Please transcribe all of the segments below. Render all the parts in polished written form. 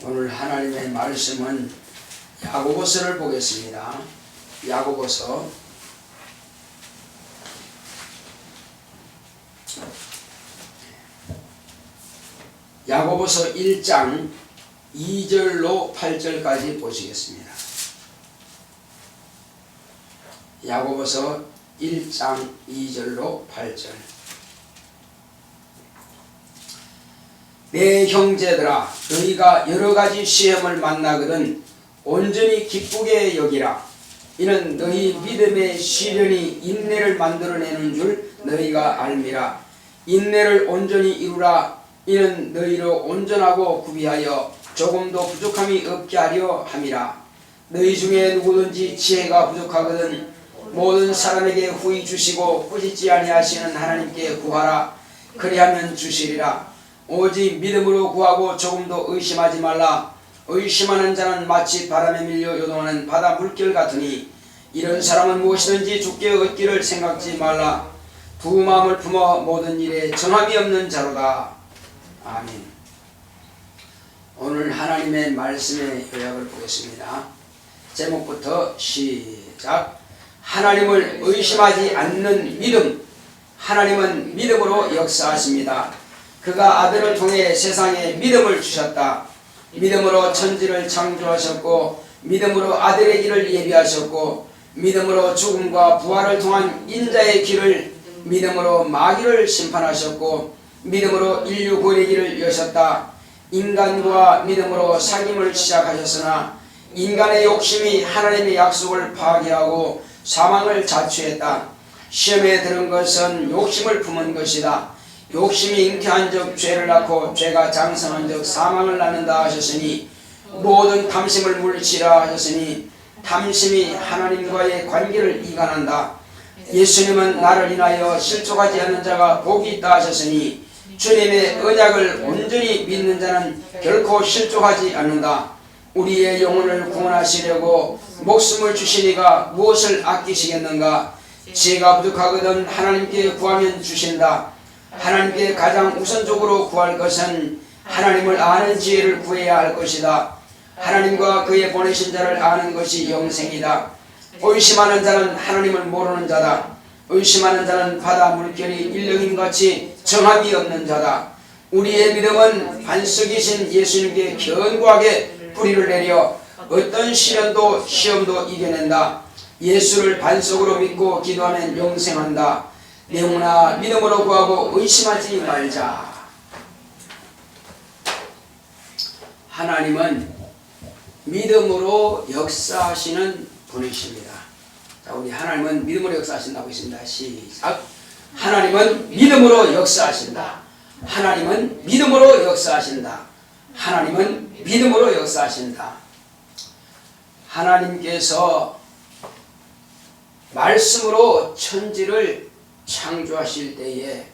오늘 하나님의 말씀은 야고보서를 보겠습니다. 야고보서 1장 2절로 8절까지 보시겠습니다. 야고보서 1장 2절로 8절. 내 형제들아, 너희가 여러가지 시험을 만나거든 온전히 기쁘게 여기라. 이는 너희 믿음의 시련이 인내를 만들어내는 줄 너희가 알미라. 인내를 온전히 이루라. 이는 너희로 온전하고 구비하여 조금도 부족함이 없게 하려 함이라. 너희 중에 누구든지 지혜가 부족하거든 모든 사람에게 후히 주시고 꾸짖지 아니하시는 하나님께 구하라. 그리하면 주시리라. 오직 믿음으로 구하고 조금도 의심하지 말라. 의심하는 자는 마치 바람에 밀려 요동하는 바다 물결 같으니 이런 사람은 무엇이든지 죽게 얻기를 생각지 말라. 두 마음을 품어 모든 일에 정함이 없는 자로다. 아멘. 오늘 하나님의 말씀의 요약을 보겠습니다. 제목부터 시작. 하나님을 의심하지 않는 믿음. 하나님은 믿음으로 역사하십니다. 그가 아들을 통해 세상에 믿음을 주셨다. 믿음으로 천지를 창조하셨고 믿음으로 아들의 길을 예비하셨고 믿음으로 죽음과 부활을 통한 인자의 길을 믿음으로 마귀를 심판하셨고 믿음으로 인류 구원의 길을 여셨다. 인간과 믿음으로 사귐을 시작하셨으나 인간의 욕심이 하나님의 약속을 파괴하고 사망을 자초했다. 시험에 들은 것은 욕심을 품은 것이다. 욕심이 잉태한 적 죄를 낳고 죄가 장성한 적 사망을 낳는다 하셨으니 모든 탐심을 물리치라 하셨으니 탐심이 하나님과의 관계를 이간한다. 예수님은 나를 인하여 실족하지 않는 자가 복이 있다 하셨으니 주님의 언약을 온전히 믿는 자는 결코 실족하지 않는다. 우리의 영혼을 구원하시려고 목숨을 주시니가 무엇을 아끼시겠는가. 지혜가 부족하거든 하나님께 구하면 주신다. 하나님께 가장 우선적으로 구할 것은 하나님을 아는 지혜를 구해야 할 것이다. 하나님과 그의 보내신 자를 아는 것이 영생이다. 의심하는 자는 하나님을 모르는 자다. 의심하는 자는 바다 물결이 일렁임같이 정함이 없는 자다. 우리의 믿음은 반석이신 예수님께 견고하게 뿌리를 내려 어떤 시련도 시험도 이겨낸다. 예수를 반석으로 믿고 기도하면 영생한다. 영혼아, 믿음으로 구하고 의심하지 말자. 하나님은 믿음으로 역사하시는 분이십니다. 자, 우리 하나님은 믿음으로 역사하신다고 했습니다. 시작. 하나님은 믿음으로 역사하신다. 하나님은 믿음으로 역사하신다. 하나님은 믿음으로 역사하신다. 하나님께서 말씀으로 천지를 창조하실 때에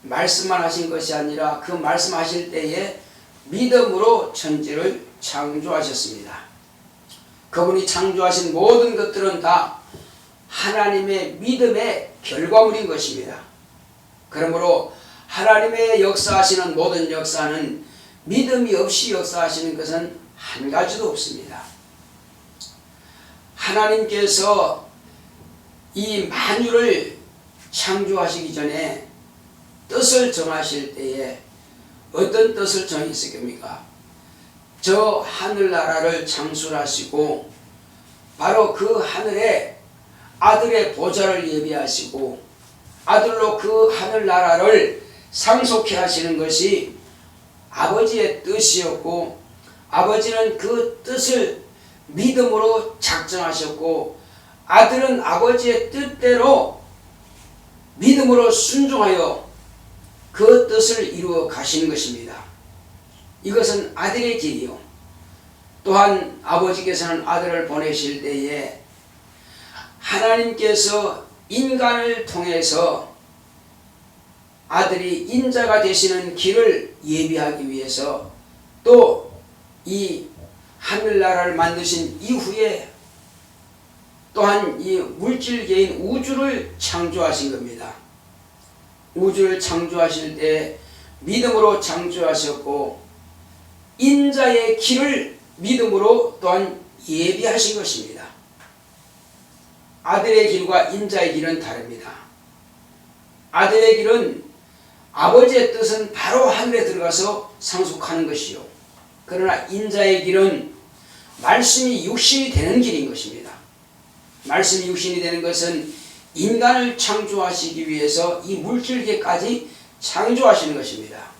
말씀만 하신 것이 아니라 그 말씀하실 때에 믿음으로 천지를 창조하셨습니다. 그분이 창조하신 모든 것들은 다 하나님의 믿음의 결과물인 것입니다. 그러므로 하나님의 역사하시는 모든 역사는 믿음이 없이 역사하시는 것은 한 가지도 없습니다. 하나님께서 이 만유를 창조하시기 전에 뜻을 정하실 때에 어떤 뜻을 정했을 겁니까? 저 하늘나라를 창술하시고 바로 그 하늘에 아들의 보좌를 예비하시고 아들로 그 하늘나라를 상속해 하시는 것이 아버지의 뜻이었고 아버지는 그 뜻을 믿음으로 작정하셨고 아들은 아버지의 뜻대로 믿음으로 순종하여 그 뜻을 이루어 가시는 것입니다. 이것은 아들의 길이요. 또한 아버지께서는 아들을 보내실 때에 하나님께서 인간을 통해서 아들이 인자가 되시는 길을 예비하기 위해서 또 이 하늘나라를 만드신 이후에 또한 이 물질계인 우주를 창조하신 겁니다. 우주를 창조하실 때 믿음으로 창조하셨고 인자의 길을 믿음으로 또한 예비하신 것입니다. 아들의 길과 인자의 길은 다릅니다. 아들의 길은 아버지의 뜻은 바로 하늘에 들어가서 상속하는 것이요. 그러나 인자의 길은 말씀이 육신이 되는 길인 것입니다. 말씀이 육신이 되는 것은 인간을 창조하시기 위해서 이 물질계까지 창조하시는 것입니다.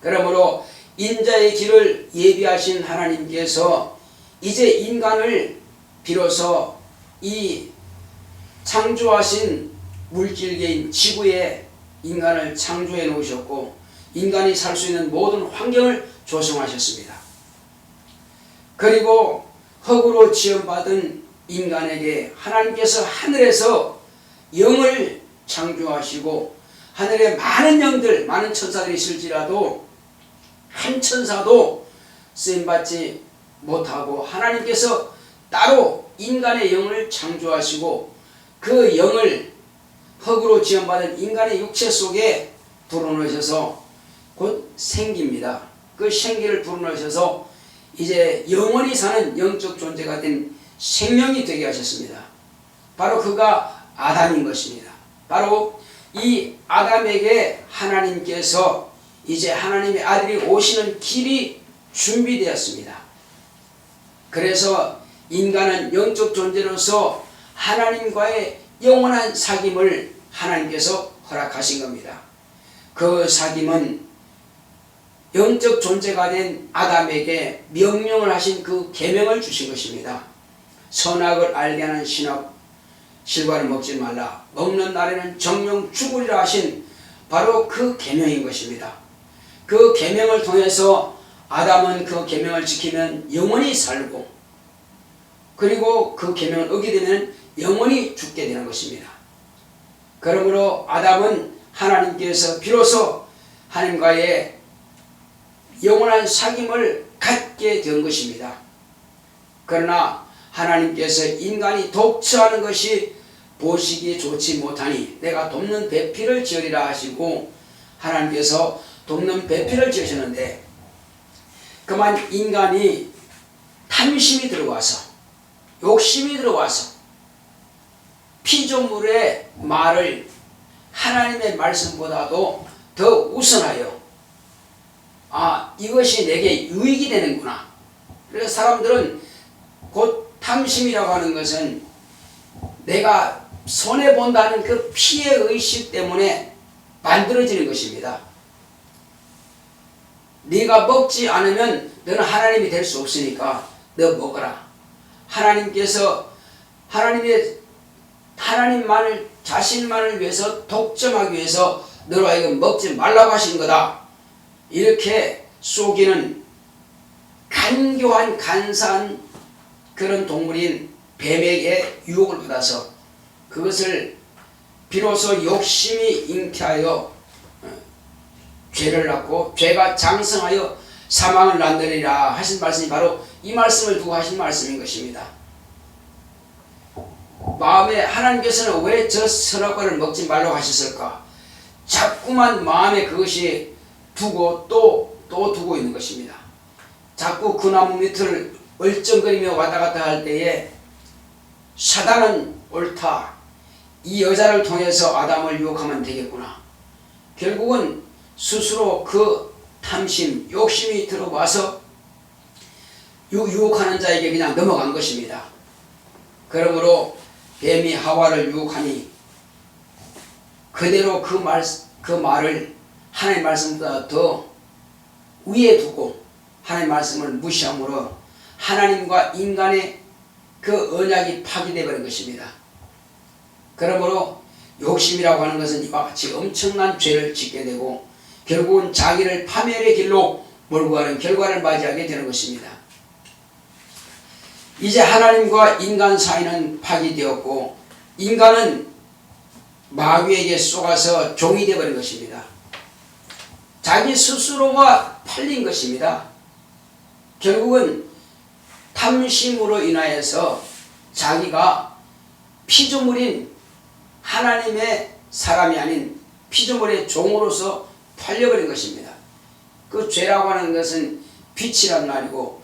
그러므로 인자의 길을 예비하신 하나님께서 이제 인간을 비로소 이 창조하신 물질계인 지구에 인간을 창조해 놓으셨고 인간이 살 수 있는 모든 환경을 조성하셨습니다. 그리고 흙으로 지음받은 인간에게 하나님께서 하늘에서 영을 창조하시고 하늘에 많은 영들, 많은 천사들이 있을지라도 한 천사도 쓰임받지 못하고 하나님께서 따로 인간의 영을 창조하시고 그 영을 흙으로 지음받은 인간의 육체 속에 불어넣으셔서 곧 생깁니다. 그 생기를 불어넣으셔서 이제 영원히 사는 영적 존재가 된 생명이 되게 하셨습니다. 바로 그가 아담인 것입니다. 바로 이 아담에게 하나님께서 이제 하나님의 아들이 오시는 길이 준비되었습니다. 그래서 인간은 영적 존재로서 하나님과의 영원한 사귐을 하나님께서 허락하신 겁니다. 그 사귐은 영적 존재가 된 아담에게 명령을 하신 그 계명을 주신 것입니다. 선악을 알게 하는 신악 실과를 먹지 말라. 먹는 날에는 정령 죽으리라 하신 바로 그 계명인 것입니다. 그 계명을 통해서 아담은 그 계명을 지키면 영원히 살고 그리고 그 계명을 어기되면 영원히 죽게 되는 것입니다. 그러므로 아담은 하나님께서 비로소 하나님과의 영원한 사귐을 갖게 된 것입니다. 그러나 하나님께서 인간이 독처하는 것이 보시기에 좋지 못하니 내가 돕는 배필을 지으리라 하시고 하나님께서 돕는 배필을 지으셨는데 그만 인간이 탐심이 들어와서 욕심이 들어와서 피조물의 말을 하나님의 말씀보다도 더 우선하여 이것이 내게 유익이 되는구나. 그래서 사람들은 곧 탐심이라고 하는 것은 내가 손해본다는 그 피해의식 때문에 만들어지는 것입니다. 네가 먹지 않으면 너는 하나님이 될 수 없으니까 너 먹어라. 하나님께서 하나님만을 자신만을 위해서 독점하기 위해서 너로 하여금 먹지 말라고 하신 거다. 이렇게 속이는 간교한 간사한 그런 동물인 뱀에게 유혹을 받아서 그것을 비로소 욕심이 잉태하여 죄를 낳고 죄가 장성하여 사망을 낳으리라 하신 말씀이 바로 이 말씀을 두고 하신 말씀인 것입니다. 마음에 하나님께서는 왜 저 선악과를 먹지 말라고 하셨을까? 자꾸만 마음에 그것이 두고 또 두고 있는 것입니다. 자꾸 그 나무 밑을 얼쩡거리며 왔다 갔다 할 때에 사단은 옳다. 이 여자를 통해서 아담을 유혹하면 되겠구나. 결국은 스스로 그 탐심, 욕심이 들어와서 유혹하는 자에게 그냥 넘어간 것입니다. 그러므로 뱀이 하와를 유혹하니 그대로 그 말을 하나님의 말씀보다 더 위에 두고 하나님의 말씀을 무시함으로 하나님과 인간의 그 언약이 파기되어 버린 것입니다. 그러므로 욕심이라고 하는 것은 이와 같이 엄청난 죄를 짓게 되고 결국은 자기를 파멸의 길로 몰고 가는 결과를 맞이하게 되는 것입니다. 이제 하나님과 인간 사이는 파기되었고 인간은 마귀에게 속아서 종이 되어버린 것입니다. 자기 스스로가 팔린 것입니다. 결국은 탐심으로 인하여서 자기가 피조물인 하나님의 사람이 아닌 피조물의 종으로서 팔려버린 것입니다. 그 죄라고 하는 것은 빛이란 말이고,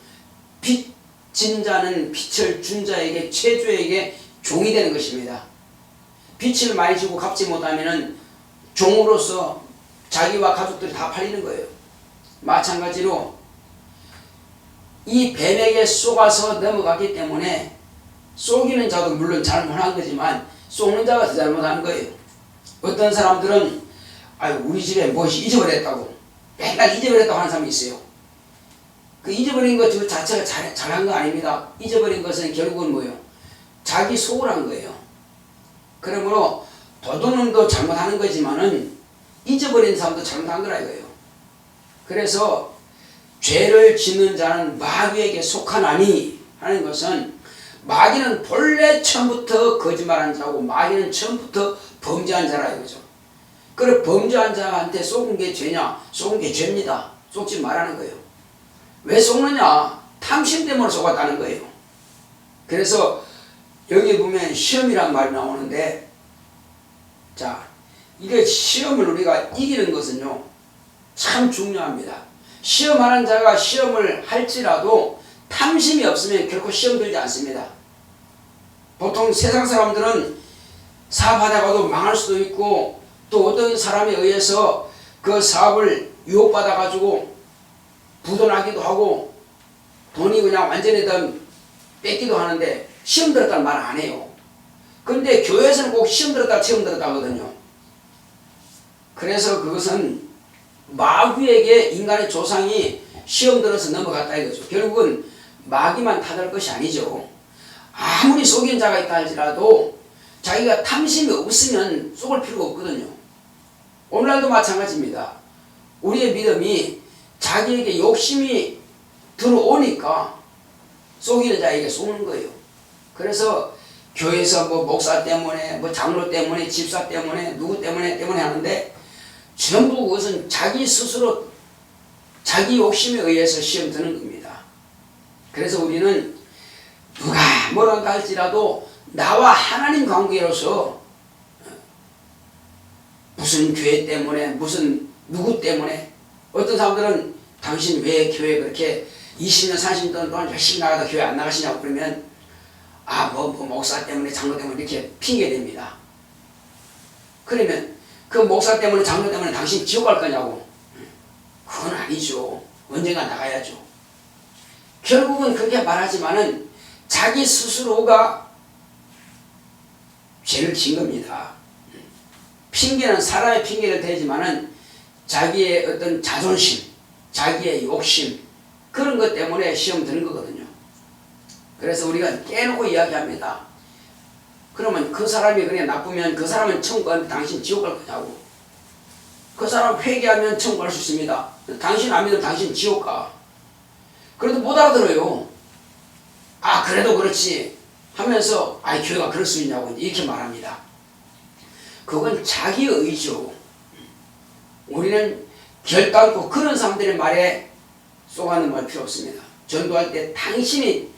빚진 자는 빛을 준 자에게, 최주에게 종이 되는 것입니다. 빛을 많이 주고 갚지 못하면은 종으로서 자기와 가족들이 다 팔리는 거예요. 마찬가지로 이 뱀에게 속아서 넘어갔기 때문에, 속이는 자도 물론 잘못한 거지만 속는 자가 더 잘못한 거예요. 어떤 사람들은 우리 집에 무엇이 잊어버렸다고, 맨날 잊어버렸다고 하는 사람이 있어요. 그 잊어버린 것 자체가 잘한 거 아닙니다. 잊어버린 것은 결국은 뭐예요? 자기 속을 한 거예요. 그러므로 도둑놈도 잘못하는 거지만은 잊어버린 사람도 잘못한 거라 이거예요. 그래서 죄를 짓는 자는 마귀에게 속하나니 하는 것은, 마귀는 본래 처음부터 거짓말한 자고 마귀는 처음부터 범죄한 자라 이거죠. 그래 범죄한 자한테 속은 게 죄냐? 속은 게 죄입니다. 속지 말라는 거예요. 왜 속느냐? 탐심 때문에 속았다는 거예요. 그래서 여기 보면 시험이란 말이 나오는데, 자, 이게 시험을 우리가 이기는 것은요 참 중요합니다. 시험하는 자가 시험을 할지라도 탐심이 없으면 결코 시험 들지 않습니다. 보통 세상 사람들은 사업하다가도 망할 수도 있고, 또 어떤 사람에 의해서 그 사업을 유혹받아 가지고 부도나기도 하고 돈이 그냥 완전히 뺏기도 하는데 시험 들었다는 말 안 해요. 근데 교회에서는 꼭 시험 들었다 시험 들었다 하거든요. 그래서 그것은 마귀에게 인간의 조상이 시험 들어서 넘어갔다 이거죠. 결국은 마귀만 탓할 것이 아니죠. 아무리 속인 자가 있다 할지라도 자기가 탐심이 없으면 속을 필요가 없거든요. 오늘날도 마찬가지입니다. 우리의 믿음이 자기에게 욕심이 들어오니까 속이는 자에게 속는 거예요. 그래서 교회에서 뭐 목사 때문에, 뭐 장로 때문에, 집사 때문에, 누구 때문에 하는데, 전부 그것은 자기 스스로 자기 욕심에 의해서 시험 드는 겁니다. 그래서 우리는 누가 뭐라고 할지라도 나와 하나님 관계로서 무슨 교회 때문에, 무슨 누구 때문에, 어떤 사람들은 당신 왜 교회 그렇게 20년 30년 동안 열심히 나가다 교회 안 나가시냐고 그러면, 뭐 목사 때문에 장로 때문에 이렇게 핑계댑니다. 그러면 그 목사 때문에 장로 때문에 당신 지옥 갈 거냐고. 그건 아니죠. 언젠가 나가야죠. 결국은 그렇게 말하지만은 자기 스스로가 죄를 진 겁니다. 핑계는 사람의 핑계를 대지만은 자기의 어떤 자존심, 자기의 욕심, 그런 것 때문에 시험 드는 거거든요. 그래서 우리가 깨놓고 이야기합니다. 그러면 그 사람이 그냥 나쁘면 그 사람은 천국 가는데 당신 지옥 갈 거냐고. 그 사람 회개하면 천국 갈 수 있습니다. 당신 안 믿으면 당신 지옥 가. 그래도 못 알아들어요. 그래도 그렇지 하면서 교회가 그럴 수 있냐고 이렇게 말합니다. 그건 자기 의죠. 우리는 결단코 그런 사람들의 말에 속아는 말 필요 없습니다. 전도할 때 당신이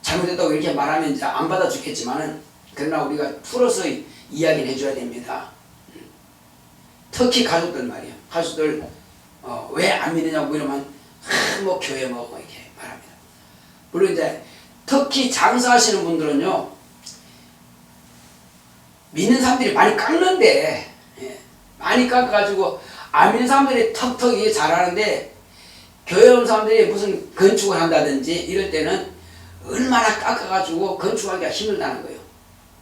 잘못했다고 이렇게 말하면 이제 안 받아주겠지만은, 그러나 우리가 풀어서 이야기를 해줘야 됩니다. 특히 가족들 말이에요. 가족들 왜 안 믿느냐고 이러면 뭐 교회 뭐 이렇게 말합니다. 물론 이제 특히 장사하시는 분들은요 믿는 사람들이 많이 깎는데, 많이 깎아가지고 안 믿는 사람들이 턱턱 이게 잘하는데, 교회 온 사람들이 무슨 건축을 한다든지 이럴 때는 얼마나 깎아가지고 건축하기가 힘들다는 거예요.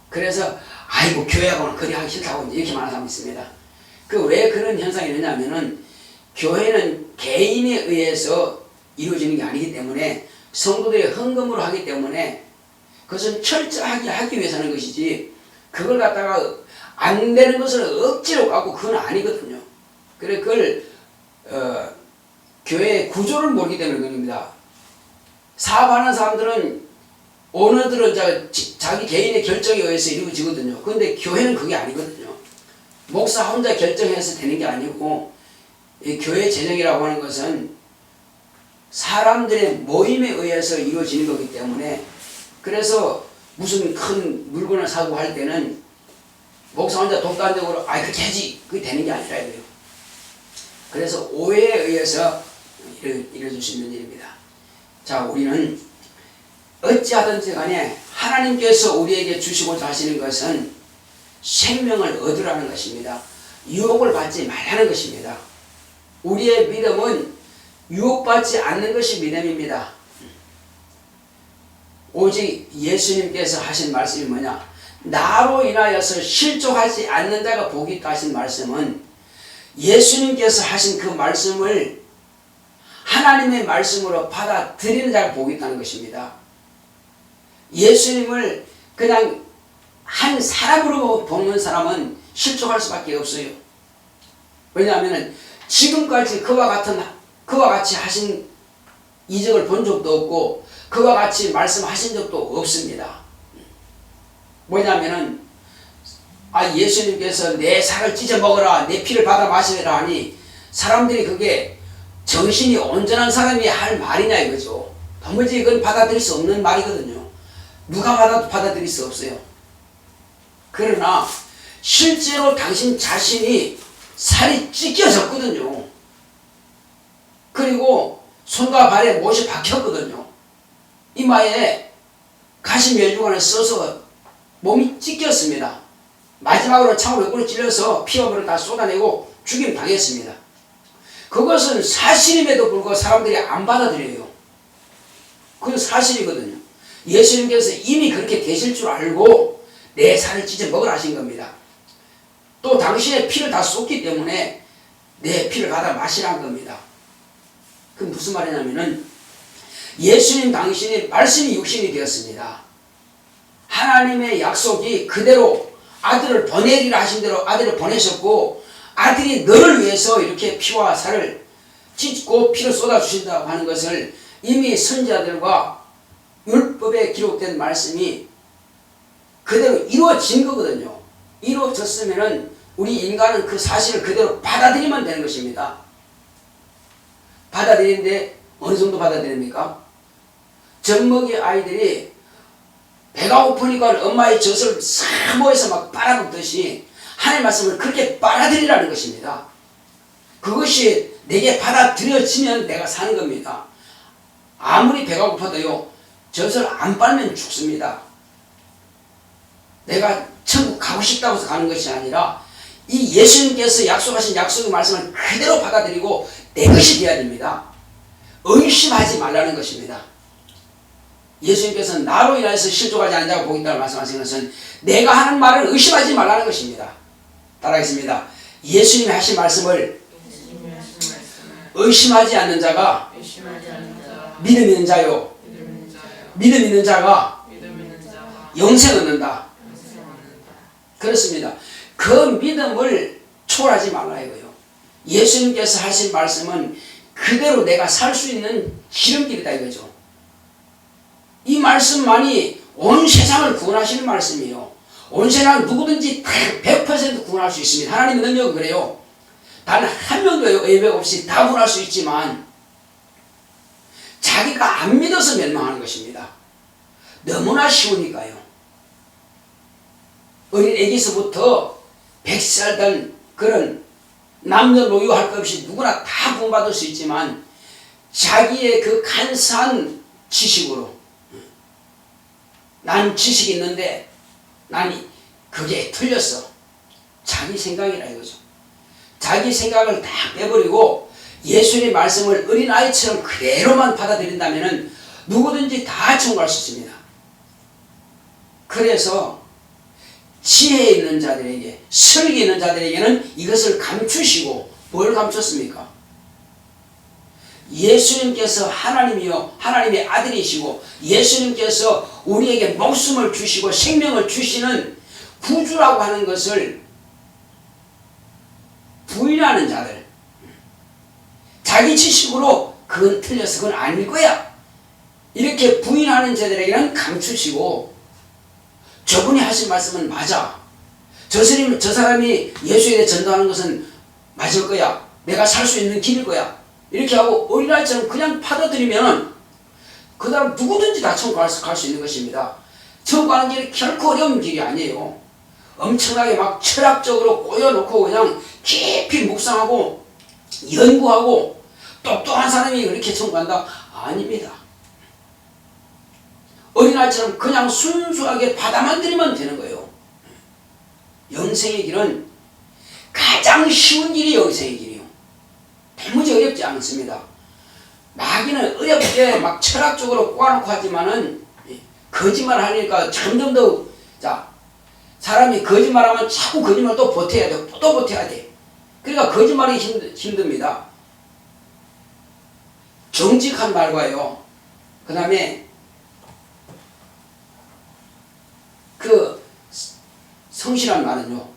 그래서 교회하고는 그리 하기 싫다고 이렇게 말하는 사람이 있습니다. 왜 그런 현상이 있느냐면은, 교회는 개인에 의해서 이루어지는 게 아니기 때문에, 성도들이 헌금으로 하기 때문에 그것은 철저하게 하기 위해서 하는 것이지, 그걸 갖다가 안 되는 것을 억지로 깎고 그건 아니거든요. 그래 그걸 교회의 구조를 모르기 때문에 그런 겁니다. 사업하는 사람들은 오너들은 자기 개인의 결정에 의해서 이루어지거든요. 그런데 교회는 그게 아니거든요. 목사 혼자 결정해서 되는 게 아니고, 이 교회 재정이라고 하는 것은 사람들의 모임에 의해서 이루어지는 거기 때문에, 그래서 무슨 큰 물건을 사고 할 때는 목사 혼자 독단적으로 그렇게 하지 그게 되는 게 아니라 이거예요. 그래서 오해에 의해서 이뤄줄 수 있는 일입니다. 자, 우리는 어찌하든지 간에 하나님께서 우리에게 주시고자 하시는 것은 생명을 얻으라는 것입니다. 유혹을 받지 말라는 것입니다. 우리의 믿음은 유혹받지 않는 것이 믿음입니다. 오직 예수님께서 하신 말씀이 뭐냐? 나로 인하여서 실족하지 않는 자가 복이 있다 하신 말씀은 예수님께서 하신 그 말씀을 하나님의 말씀으로 받아들이는 자가 복이 있다는 것입니다. 예수님을 그냥 한 사람으로 보는 사람은 실족할 수밖에 없어요. 왜냐하면 지금까지 그와 같이 하신 이적을 본 적도 없고 그와 같이 말씀하신 적도 없습니다. 뭐냐면은 예수님께서 내 살을 찢어 먹어라, 내 피를 받아 마시라 하니 사람들이 그게 정신이 온전한 사람이 할 말이냐 이거죠. 도무지 이건 받아들일 수 없는 말이거든요. 누가 받아들일 수 없어요. 그러나 실제로 당신 자신이 살이 찢겨졌거든요. 그리고 손과 발에 못이 박혔거든요. 이마에 가시면류관을 써서 몸이 찢겼습니다. 마지막으로 창으로 옆구리 찔려서 피와 물을 다 쏟아내고 죽임 당했습니다. 그것은 사실임에도 불구하고 사람들이 안 받아들여요. 그건 사실이거든요. 예수님께서 이미 그렇게 되실 줄 알고 내 살을 찢어 먹으라 하신 겁니다. 또 당신의 피를 다 쏟기 때문에 내 피를 받아 마시라는 겁니다. 그 무슨 말이냐면은 예수님 당신이 말씀이 육신이 되었습니다. 하나님의 약속이 그대로 아들을 보내리라 하신 대로 아들을 보내셨고 아들이 너를 위해서 이렇게 피와 살을 찢고 피를 쏟아주신다고 하는 것을 이미 선지자들과 율법에 기록된 말씀이 그대로 이루어진 거거든요. 이루어졌으면은 우리 인간은 그 사실을 그대로 받아들이면 되는 것입니다. 받아들이는데 어느 정도 받아들입니까? 젖먹이 아이들이 배가 고프니까 엄마의 젖을 사모해서 막 빨아먹듯이 하나님의 말씀을 그렇게 빨아들이라는 것입니다. 그것이 내게 받아들여지면 내가 사는 겁니다. 아무리 배가 고파도요, 젖을 안 빨면 죽습니다. 내가 천국 가고 싶다고 해서 가는 것이 아니라 이 예수님께서 약속하신 약속의 말씀을 그대로 받아들이고 내 것이 되어야 됩니다. 의심하지 말라는 것입니다. 예수님께서는 나로 인해서 실족하지 않는 자가 복이 있다고 말씀하신 것은 내가 하는 말을 의심하지 말라는 것입니다. 따라하겠습니다. 예수님이 하신 말씀을 의심하지 않는 자가 믿음 있는 자요. 믿음 있는 자가 영생 얻는다. 그렇습니다. 그 믿음을 초월하지 말라 이거요. 예수님께서 하신 말씀은 그대로 내가 살 수 있는 지름길이다 이거죠. 이 말씀만이 온 세상을 구원하시는 말씀이에요. 온 세상 누구든지 100% 구원할 수 있습니다. 하나님의 능력은 그래요. 단 한 명도 예외 없이 다 구원할 수 있지만 자기가 안 믿어서 멸망하는 것입니다. 너무나 쉬우니까요. 어린 애기서부터 100살 된 그런 남녀노소 할 것 없이 누구나 다 구원받을 수 있지만 자기의 그 간사한 지식으로 난 지식이 있는데 난 그게 틀렸어. 자기 생각이라 이거죠. 자기 생각을 다 빼버리고 예수님의 말씀을 어린아이처럼 그대로만 받아들인다면 누구든지 다 천국할 수 있습니다. 그래서 지혜 있는 자들에게, 설계 있는 자들에게는 이것을 감추시고 뭘 감췄습니까? 예수님께서 하나님이요, 하나님의 아들이시고 예수님께서 우리에게 목숨을 주시고 생명을 주시는 구주라고 하는 것을 부인하는 자들, 자기 지식으로 그건 틀려서 그건 아닐 거야 이렇게 부인하는 자들에게는 감추시고 저분이 하신 말씀은 맞아. 저 사람이 예수에 대해 전도하는 것은 맞을 거야. 내가 살 수 있는 길일 거야. 이렇게 하고 어린아이처럼 그냥 받아들이면 그 다음 누구든지 다 천국 갈 수 있는 것입니다. 천국 가는 길이 결코 어려운 길이 아니에요. 엄청나게 막 철학적으로 꼬여놓고 그냥 깊이 묵상하고 연구하고 똑똑한 사람이 그렇게 천국간다? 아닙니다. 어린아이처럼 그냥 순수하게 받아만 들이면 되는 거예요. 영생의 길은 가장 쉬운 길이 영생의 길이에요. 도무지 어렵지 않습니다. 마귀는 어렵게 막 철학적으로 꼬아놓고 하지만은 거짓말 하니까 점점 더, 자, 사람이 거짓말하면 자꾸 거짓말 또 버텨야 돼. 또 버텨야 돼. 그러니까 거짓말이 힘듭니다. 정직한 말과요. 그 다음에 그 성실한 말은요.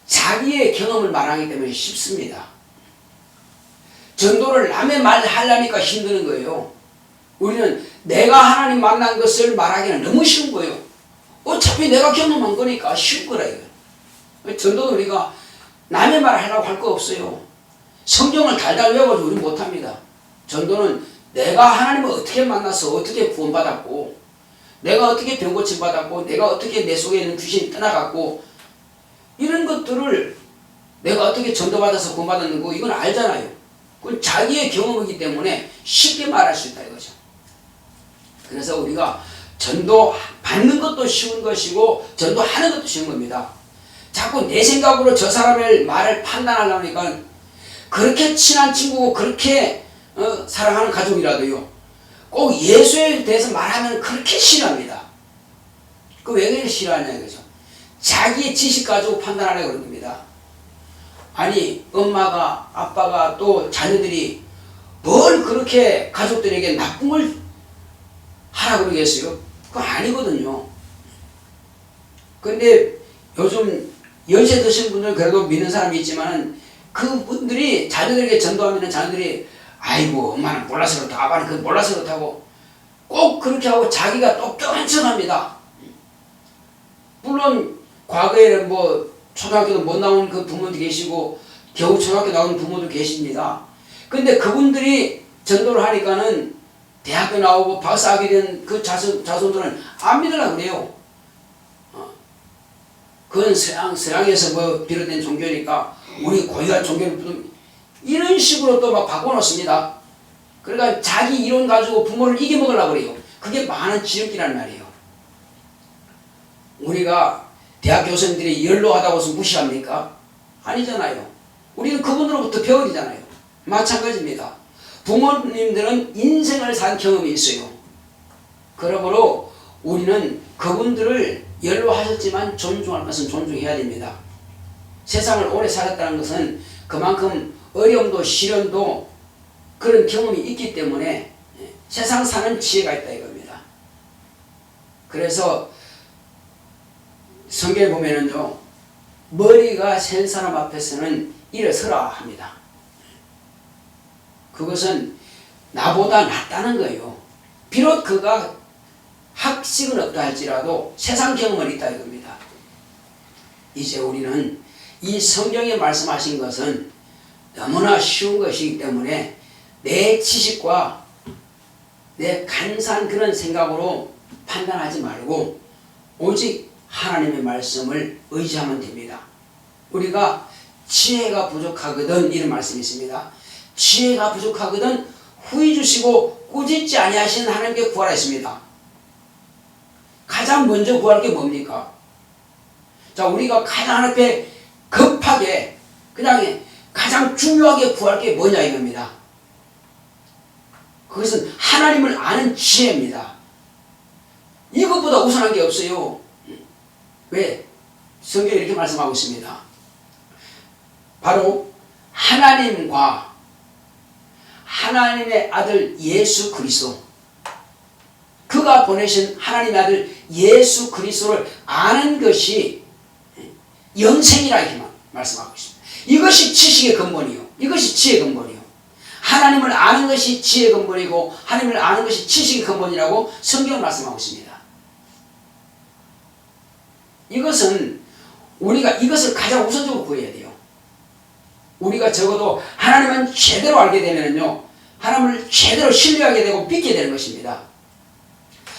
자기의 경험을 말하기 때문에 쉽습니다. 전도를 남의 말 하려니까 힘드는 거예요. 우리는 내가 하나님 만난 것을 말하기는 너무 쉬운 거예요. 어차피 내가 경험한 거니까 쉬운 거라 이거. 전도는 우리가 남의 말 하려고 할 거 없어요. 성경을 달달 외워가지고 우리 못합니다. 전도는 내가 하나님을 어떻게 만나서 어떻게 구원받았고, 내가 어떻게 병고침 받았고, 내가 어떻게 내 속에 있는 귀신이 떠나갔고, 이런 것들을 내가 어떻게 전도받아서 구원받았는 거 이건 알잖아요. 그건 자기의 경험이기 때문에 쉽게 말할 수 있다 이거죠. 그래서 우리가 전도 받는 것도 쉬운 것이고 전도하는 것도 쉬운 겁니다. 자꾸 내 생각으로 저 사람의 말을 판단하려니까 그렇게 친한 친구고 그렇게 사랑하는 가족이라도요. 꼭 예수에 대해서 말하면 그렇게 싫어합니다. 그 왜 그렇게 싫어하냐 이거죠. 자기의 지식 가지고 판단하려고 그런 겁니다. 아니 엄마가 아빠가 또 자녀들이 뭘 그렇게 가족들에게 나쁜 걸 하라고 그러겠어요? 그거 아니거든요. 근데 요즘 연세 드신 분들 그래도 믿는 사람이 있지만 그분들이 자녀들에게 전도하면 자녀들이 아이고 엄마는 몰라서 그렇다, 아빠는 그 몰라서 그렇다고 꼭 그렇게 하고 자기가 또 껴안쳐갑니다. 물론 과거에는 뭐 초등학교도 못 나온 그 부모도 계시고 겨우 초등학교 나온 부모도 계십니다. 근데 그분들이 전도를 하니까는 대학교 나오고 박사하게 된 그 자손들은 안 믿으려고 그래요. 그건 서양에서 뭐 비롯된 종교니까 우리 고유한 종교를 이런 식으로 또 막 바꿔놓습니다. 그러니까 자기 이론 가지고 부모를 이겨먹으려고 그래요. 그게 많은 지역이란 말이에요. 우리가 대학 교수님들이 연로하다고 해서 무시합니까? 아니잖아요. 우리는 그분으로부터 배워야 되잖아요. 마찬가지입니다. 부모님들은 인생을 산 경험이 있어요. 그러므로 우리는 그분들을 연로하셨지만 존중할 것은 존중해야 됩니다. 세상을 오래 살았다는 것은 그만큼 어려움도 시련도 그런 경험이 있기 때문에 세상 사는 지혜가 있다 이겁니다. 그래서 성경에 보면은요, 머리가 센 사람 앞에서는 일어서라 합니다. 그것은 나보다 낫다는 거예요. 비록 그가 학식은 없다 할지라도 세상 경험은 있다 이겁니다. 이제 우리는 이 성경에 말씀하신 것은 너무나 쉬운 것이기 때문에 내 지식과 내 간사한 그런 생각으로 판단하지 말고 오직 하나님의 말씀을 의지하면 됩니다. 우리가 지혜가 부족하거든 이런 말씀이 있습니다. 지혜가 부족하거든 후히 주시고 꾸짖지 아니하시는 하나님께 구하라 했습니다. 가장 먼저 구할 게 뭡니까? 자, 우리가 가장 앞에 급하게 그냥 가장 중요하게 구할 게 뭐냐 이겁니다. 그것은 하나님을 아는 지혜입니다. 이것보다 우선한 게 없어요. 왜? 성경이 이렇게 말씀하고 있습니다. 바로 하나님과 하나님의 아들 예수 그리스도, 그가 보내신 하나님의 아들 예수 그리스도를 아는 것이 영생이라 이렇게 말씀하고 있습니다. 이것이 지식의 근본이요. 이것이 지혜의 근본이요. 하나님을 아는 것이 지혜의 근본이고 하나님을 아는 것이 지식의 근본이라고 성경은 말씀하고 있습니다. 이것은 우리가 이것을 가장 우선적으로 구해야 돼요. 우리가 적어도 하나님은 제대로 알게 되면요, 하나님을 제대로 신뢰하게 되고 믿게 되는 것입니다.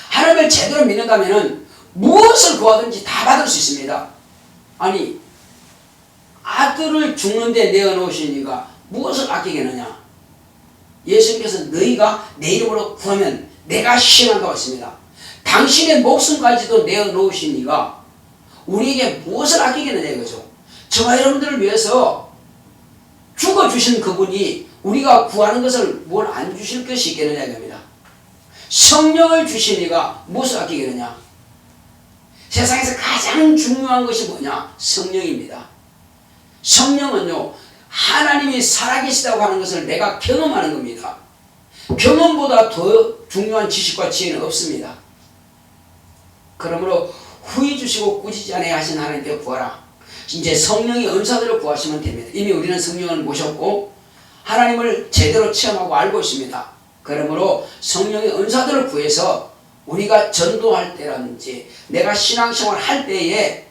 하나님을 제대로 믿는다면 무엇을 구하든지 다 받을 수 있습니다. 아니, 아들을 죽는데 내어놓으신 이가 무엇을 아끼겠느냐? 예수님께서 너희가 내 이름으로 구하면 내가 시행한다고 했습니다. 당신의 목숨까지도 내어놓으신 이가 우리에게 무엇을 아끼겠느냐 이거죠. 저와 여러분들을 위해서 죽어주신 그분이 우리가 구하는 것을 뭘 안 주실 것이 있겠느냐 이겁니다. 성령을 주신 이가 무엇을 아끼겠느냐. 세상에서 가장 중요한 것이 뭐냐? 성령입니다. 성령은요, 하나님이 살아계시다고 하는 것을 내가 경험하는 겁니다. 경험보다 더 중요한 지식과 지혜는 없습니다. 그러므로 후히 주시고 꾸짖지 아니하여 하신 하나님께 구하라. 이제 성령의 은사들을 구하시면 됩니다. 이미 우리는 성령을 모셨고 하나님을 제대로 체험하고 알고 있습니다. 그러므로 성령의 은사들을 구해서 우리가 전도할 때라든지 내가 신앙생활 할 때에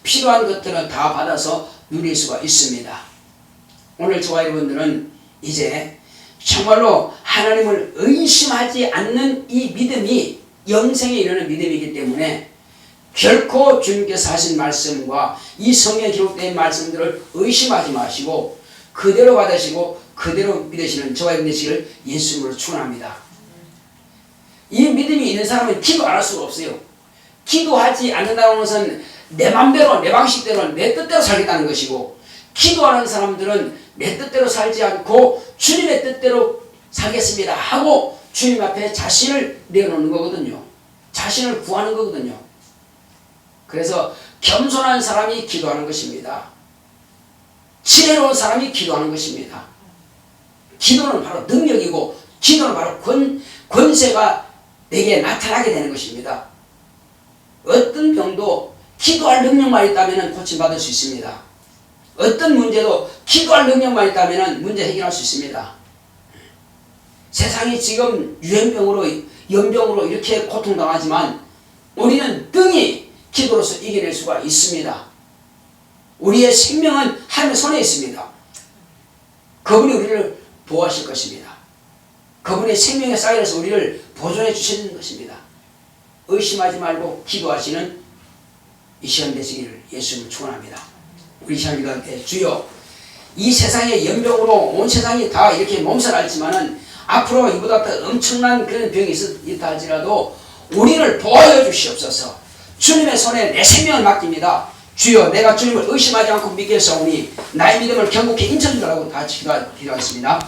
필요한 것들은 다 받아서 누릴 수가 있습니다. 오늘 저와 여러분들은 이제 정말로 하나님을 의심하지 않는 이 믿음이 영생에 이르는 믿음이기 때문에 결코 주님께서 하신 말씀과 이 성경에 기록된 말씀들을 의심하지 마시고 그대로 받으시고 그대로 믿으시는 저와 여러분 되시기를 예수님으로 축원합니다. 이 믿음이 있는 사람은 기도 안 할 수가 없어요. 기도하지 않는다는 것은 내 맘대로 내 방식대로 내 뜻대로 살겠다는 것이고, 기도하는 사람들은 내 뜻대로 살지 않고 주님의 뜻대로 살겠습니다 하고 주님 앞에 자신을 내어놓는 거거든요. 자신을 구하는 거거든요. 그래서 겸손한 사람이 기도하는 것입니다. 지혜로운 사람이 기도하는 것입니다. 기도는 바로 능력이고 기도는 바로 권세가 내게 나타나게 되는 것입니다. 어떤 병도 기도할 능력만 있다면 고침받을 수 있습니다. 어떤 문제도 기도할 능력만 있다면 문제 해결할 수 있습니다. 세상이 지금 유행병으로 연병으로 이렇게 고통당하지만 우리는 등이 기도로서 이겨낼 수가 있습니다. 우리의 생명은 하나님의 손에 있습니다. 그분이 우리를 보호하실 것입니다. 그분의 생명의 사이에서 우리를 보존해 주시는 것입니다. 의심하지 말고 기도하시는 이 시간 되시기를 예수님을 축원합니다. 우리 시간 기도할 주여, 이 세상의 연병으로 온 세상이 다 이렇게 몸살 앓지만은 앞으로 이보다 더 엄청난 그런 병이 있다 할지라도 우리를 보호해 주시옵소서. 주님의 손에 내 생명을 맡깁니다. 주여, 내가 주님을 의심하지 않고 믿겠사오니 나의 믿음을 견고히 인쳐주라고 다 기도하겠습니다.